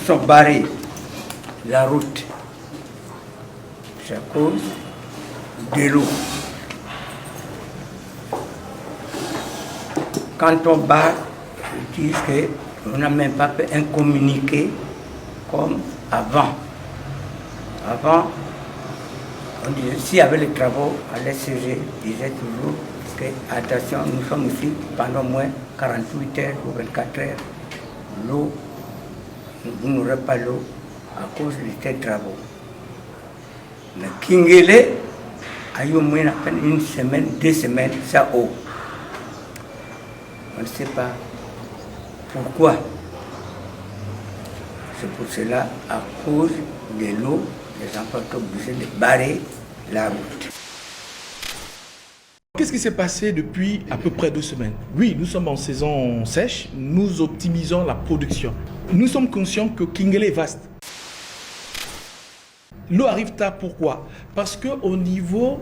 ils ont barré la route. C'est à cause de l'eau. Quand on barre, ils disent qu'on n'a même pas fait un communiqué comme avant. Avant, on disait, s'il y avait les travaux à l'SCG, disait toujours que, attention, nous sommes ici pendant moins 48 heures ou 24 heures. L'eau, vous n'aurez pas l'eau à cause de ces travaux. Mais Kingele a eu au moins à peine une semaine, 2 semaines, ça eau. On ne sait pas pourquoi. C'est pour cela, à cause de l'eau, les enfants sont obligés de barrer la route. Qu'est-ce qui s'est passé depuis à peu près 2 semaines? Oui, nous sommes en saison sèche, nous optimisons la production. Nous sommes conscients que Kingele est vaste. L'eau arrive tard, pourquoi? Parce qu'au niveau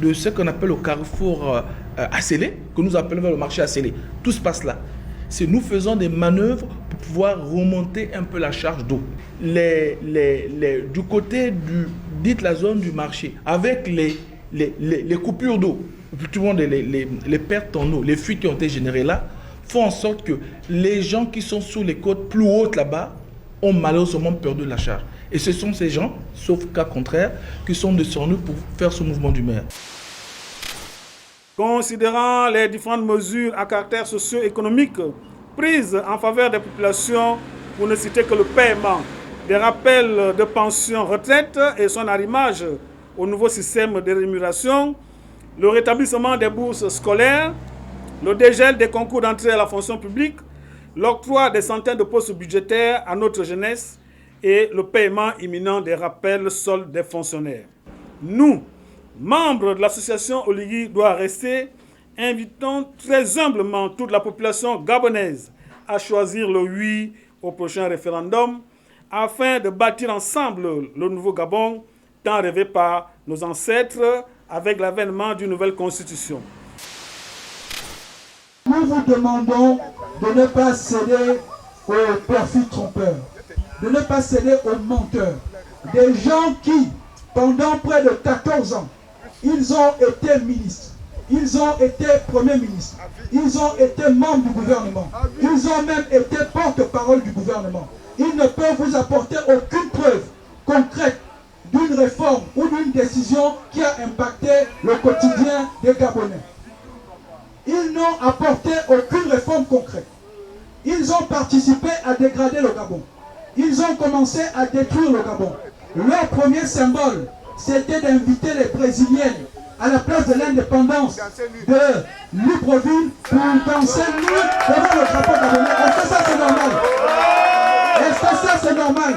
de ce qu'on appelle le carrefour Acélé, que nous appelons le marché Acélé, tout se passe là. C'est nous faisons des manœuvres pour pouvoir remonter un peu la charge d'eau. Du côté dites la zone du marché, avec les coupures d'eau, les pertes en eau, les fuites qui ont été générées là, font en sorte que les gens qui sont sous les côtes plus hautes là-bas ont malheureusement perdu la charge. Et ce sont ces gens, sauf cas contraire, qui sont descendus pour faire ce mouvement d'humeur. Considérant les différentes mesures à caractère socio-économique prises en faveur des populations, pour ne citer que le paiement des rappels de pension retraite et son arrimage au nouveau système de rémunération, le rétablissement des bourses scolaires, le dégel des concours d'entrée à la fonction publique, l'octroi des centaines de postes budgétaires à notre jeunesse et le paiement imminent des rappels soldes des fonctionnaires. Nous, membres de l'association Oligui doit rester, invitons très humblement toute la population gabonaise à choisir le oui au prochain référendum afin de bâtir ensemble le nouveau Gabon tant rêvé par nos ancêtres avec l'avènement d'une nouvelle constitution. Nous vous demandons de ne pas céder aux perfis trompeurs, de ne pas céder aux menteurs, des gens qui, pendant près de 14 ans, ils ont été ministres, ils ont été premiers ministres, ils ont été membres du gouvernement, ils ont même été porte-parole du gouvernement. Ils ne peuvent vous apporter aucune preuve concrète d'une réforme ou d'une décision qui a impacté le quotidien des Gabonais. Ils n'ont apporté aucune réforme concrète. Ils ont participé à dégrader le Gabon. Ils ont commencé à détruire le Gabon. Leur premier symbole, c'était d'inviter les Brésiliennes à la place de l'indépendance de Libreville pour danser nu devant le drapeau gabonais. Est-ce que ça c'est normal? Est-ce que ça c'est normal?